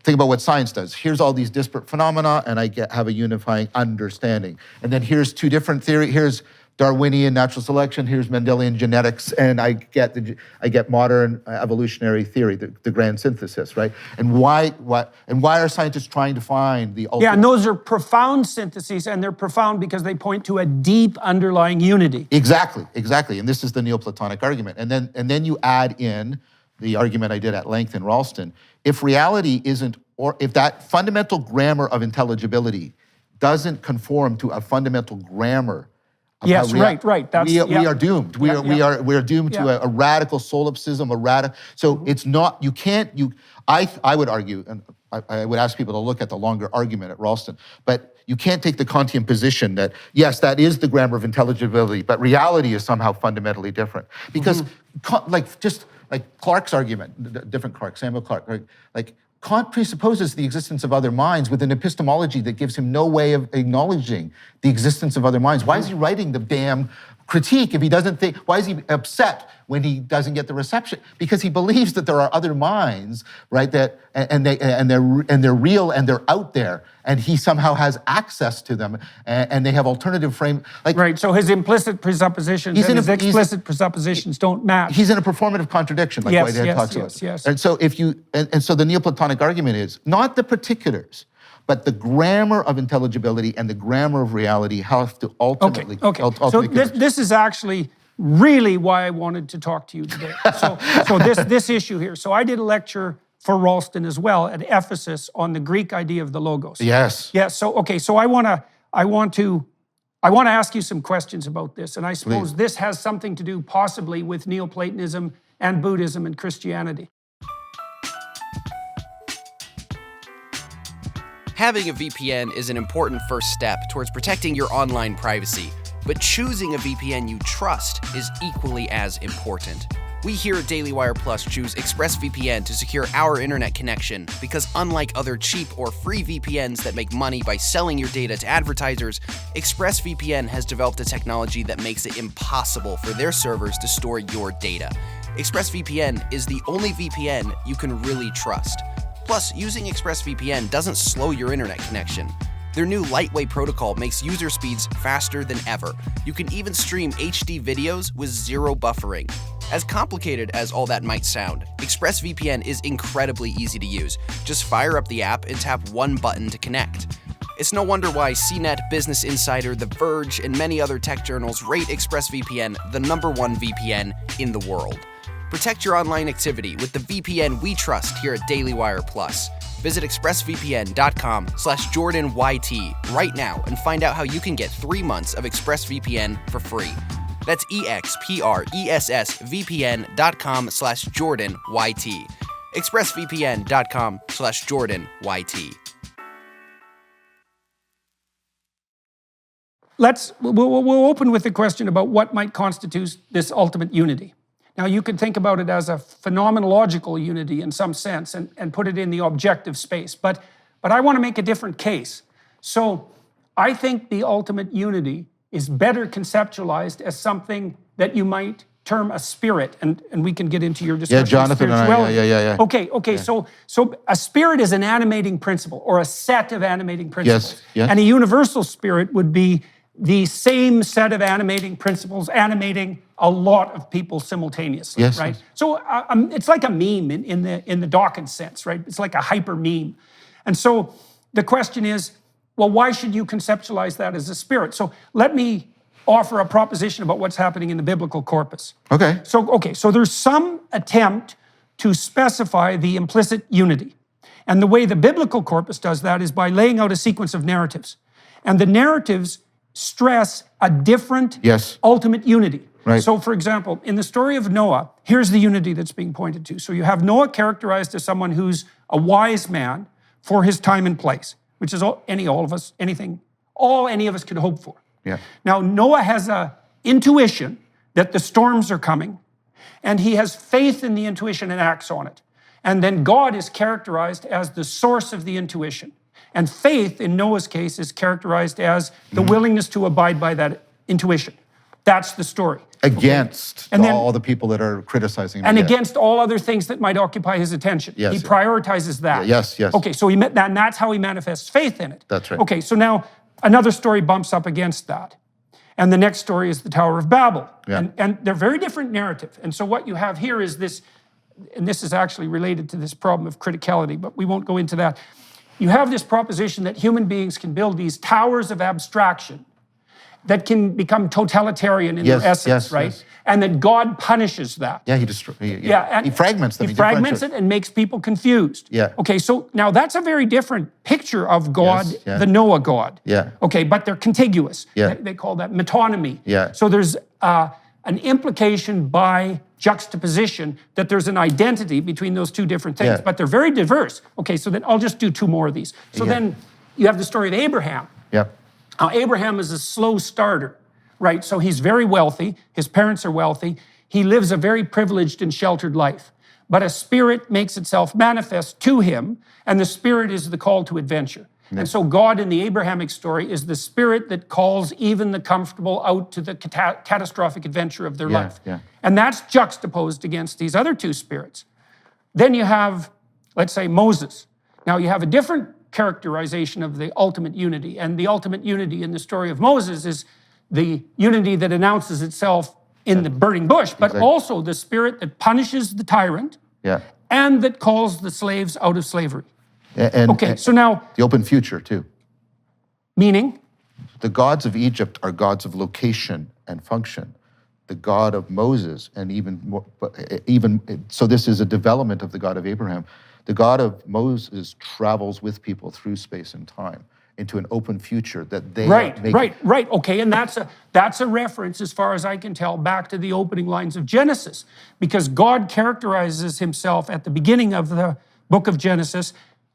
think about what science does. Here's all these disparate phenomena, and I have a unifying understanding. And then here's two different theories. Here's Darwinian natural selection, here's Mendelian genetics, and I get modern evolutionary theory, the grand synthesis, right? And why are scientists trying to find the ultimate? Yeah, and those are profound syntheses, and they're profound because they point to a deep underlying unity. Exactly. And this is the Neoplatonic argument. And then you add in the argument I did at length in Ralston. If reality isn't, or if that fundamental grammar of intelligibility doesn't conform to a fundamental grammar. Yes, right. We are doomed. We are doomed to a radical solipsism, So it's not. You can't. I would argue, and I would ask people to look at the longer argument at Ralston, but you can't take the Kantian position that yes, that is the grammar of intelligibility, but reality is somehow fundamentally different because, just like Clarke's argument, different Clarke, Samuel Clarke, right? Like Kant presupposes the existence of other minds with an epistemology that gives him no way of acknowledging the existence of other minds. Why is he writing the damn critique if he doesn't think, why is he upset when he doesn't get the reception? Because he believes that there are other minds, right, that and they're real and they're out there, and he somehow has access to them, and they have alternative frame. Right, so his implicit presuppositions and his explicit presuppositions don't match. He's in a performative contradiction, like Whitehead talks about. Yes. And so so the Neoplatonic argument is not the particulars, but the grammar of intelligibility and the grammar of reality have to ultimately. Okay. So this is actually really why I wanted to talk to you today. So this issue here. So I did a lecture for Ralston as well at Ephesus on the Greek idea of the logos. Yes. Yeah. So okay. So I want to ask you some questions about this, and I suppose this has something to do possibly with Neoplatonism and Buddhism and Christianity. Having a VPN is an important first step towards protecting your online privacy, but choosing a VPN you trust is equally as important. We here at Daily Wire Plus choose ExpressVPN to secure our internet connection because unlike other cheap or free VPNs that make money by selling your data to advertisers, ExpressVPN has developed a technology that makes it impossible for their servers to store your data. ExpressVPN is the only VPN you can really trust. Plus, using ExpressVPN doesn't slow your internet connection. Their new lightweight protocol makes user speeds faster than ever. You can even stream HD videos with zero buffering. As complicated as all that might sound, ExpressVPN is incredibly easy to use. Just fire up the app and tap one button to connect. It's no wonder why CNET, Business Insider, The Verge, and many other tech journals rate ExpressVPN the #1 VPN in the world. Protect your online activity with the VPN we trust here at Daily Wire Plus. Visit expressvpn.com/JordanYT right now and find out how you can get 3 months of ExpressVPN for free. That's expressvpn.com/JordanYT. expressvpn.com/JordanYT. We'll open with the question about what might constitute this ultimate unity. Now, you could think about it as a phenomenological unity in some sense and put it in the objective space, but I want to make a different case. So I think the ultimate unity is better conceptualized as something that you might term a spirit, and we can get into your discussion. Yeah, Jonathan, yeah. Okay. So a spirit is an animating principle or a set of animating principles. Yes. And a universal spirit would be the same set of animating principles animating a lot of people simultaneously, yes, right? Yes. So it's like a meme in the Dawkins sense, right? It's like a hyper meme. And so the question is, well, why should you conceptualize that as a spirit? So let me offer a proposition about what's happening in the biblical corpus. Okay. So there's some attempt to specify the implicit unity. And the way the biblical corpus does that is by laying out a sequence of narratives. And the narratives stress a different ultimate unity. Right. So, for example, in the story of Noah, here's the unity that's being pointed to. So you have Noah characterized as someone who's a wise man for his time and place, which is all any of us could hope for. Yeah. Now, Noah has an intuition that the storms are coming, and he has faith in the intuition and acts on it. And then God is characterized as the source of the intuition. And faith, in Noah's case, is characterized as the willingness to abide by that intuition. That's the story. Against And then- all the people that are criticizing him. And yeah. against all other things that might occupy his attention. Yes, He yeah. prioritizes that. Yes, yes. Okay, so and that's how he manifests faith in it. That's right. Okay, so now another story bumps up against that. And the next story is the Tower of Babel. Yeah. And they're very different narrative. And so what you have here is this, and this is actually related to this problem of criticality, but we won't go into that. You have this proposition that human beings can build these towers of abstraction that can become totalitarian in Yes, their essence, yes, right? yes. And that God punishes that. Yeah, he And he fragments them. He fragments it and makes people confused. Yeah. Okay, so now that's a very different picture of God, Yes, yeah. the Noah God. Yeah. Okay, but they're contiguous. Yeah. They call that metonymy. Yeah. So there's an implication by juxtaposition that there's an identity between those two different things, Yeah. but they're very diverse. Okay, so then I'll just do two more of these. So Yeah. then you have the story of Abraham. Yeah. Abraham is a slow starter, right? So he's very wealthy. His parents are wealthy. He lives a very privileged and sheltered life. But a spirit makes itself manifest to him, and the spirit is the call to adventure. And so God in the Abrahamic story is the spirit that calls even the comfortable out to the catastrophic adventure of their life. yeah. And that's juxtaposed against these other two spirits. Then you have, let's say, Moses. Now you have a different characterization of the ultimate unity. And the ultimate unity in the story of Moses is the unity that announces itself in the burning bush, but also the spirit that punishes the tyrant Yeah. and that calls the slaves out of slavery. And Okay, so now, the open future too. meaning? The gods of Egypt are gods of location and function. The God of Moses, and even more, so this is a development of the God of Abraham. The God of Moses travels with people through space and time into an open future that they Right. make. Okay, and that's a reference, as far as I can tell, back to the opening lines of Genesis, because God characterizes himself at the beginning of the book of Genesis,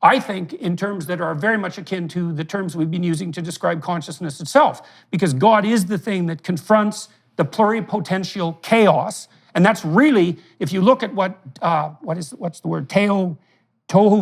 I think, in terms that are very much akin to the terms we've been using to describe consciousness itself, because God is the thing that confronts the pluripotential chaos, and that's really, if you look at what's the word, tohu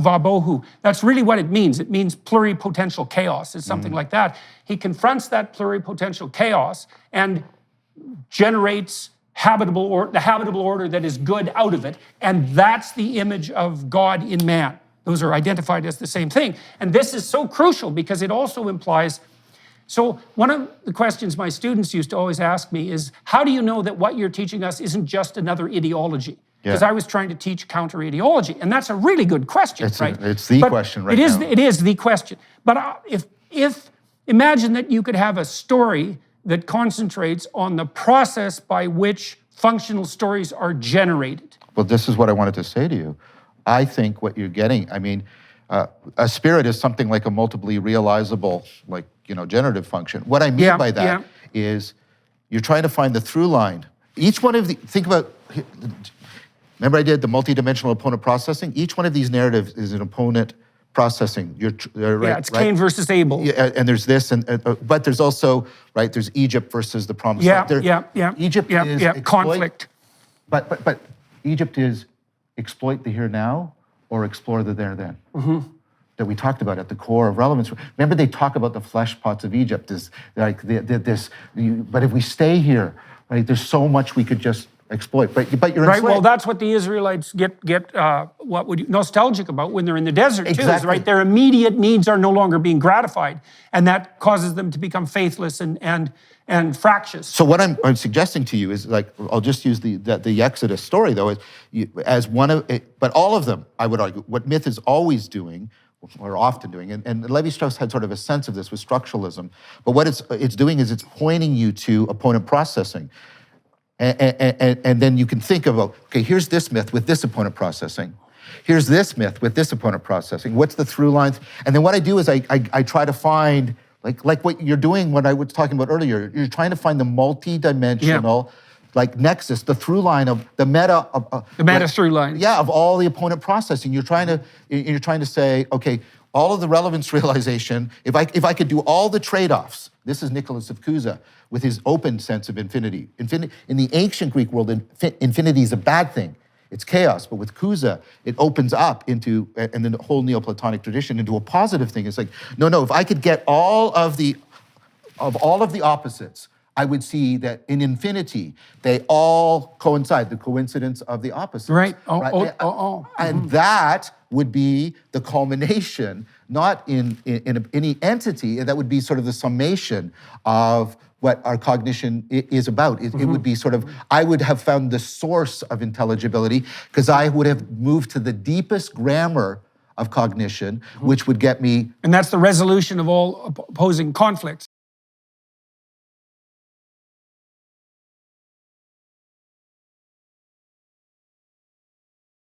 vabohu, that's really what it means. It means pluripotential chaos. It's something like that. He confronts that pluripotential chaos and generates the habitable order that is good out of it, and that's the image of God in man. Those are identified as the same thing. And this is so crucial because it also implies, so one of the questions my students used to always ask me is, how do you know that what you're teaching us isn't just another ideology? Because I was trying to teach counter-ideology, and that's a really good question, right? It's the question right now. It is the question. But if imagine that you could have a story that concentrates on the process by which functional stories are generated. Well, this is what I wanted to say to you. I think what you're getting, I mean, a spirit is something like a multiply realizable, generative function. What I mean by that is you're trying to find the through line. Each one of think about, remember I did the multidimensional opponent processing? Each one of these narratives is an opponent processing. Right, it's Cain versus Abel. Yeah, and there's this, but there's also, there's Egypt versus the promised land. Egypt is conflict. But Egypt is exploit the here now or explore the there then. That we talked about at the core of relevance. Remember, they talk about the flesh pots of Egypt as but if we stay here, there's so much we could just exploit. But you're enslaved. Well, that's what the Israelites get nostalgic about when they're in the desert too. Right? Their immediate needs are no longer being gratified, and that causes them to become faithless and fractious. So what I'm suggesting to you is, I'll just use the Exodus story though, as one of, but all of them, I would argue, what myth is always doing, or often doing, and Levi-Strauss had sort of a sense of this with structuralism, but what it's doing is it's pointing you to opponent processing. And then you can think of, okay, here's this myth with this opponent processing. Here's this myth with this opponent processing. What's the through lines? And then what I do is I try to find, like what you're doing, what I was talking about earlier, you're trying to find the multi-dimensional, nexus, the through line of the meta. The meta through line. Yeah, of all the opponent processing. You're trying to say, okay, all of the relevance realization, if I could do all the trade-offs, this is Nicholas of Cusa with his open sense of infinity. In the ancient Greek world, infinity is a bad thing. It's chaos. But with Cusa, it opens up into, and then the whole Neoplatonic tradition, into a positive thing. It's like, no, if I could get all of the opposites I would see that in infinity, they all coincide, the coincidence of the opposites. Right. And that would be the culmination, not in any entity, that would be sort of the summation of what our cognition is about. It would be sort of, I would have found the source of intelligibility because I would have moved to the deepest grammar of cognition, which would get me. And that's the resolution of all opposing conflicts.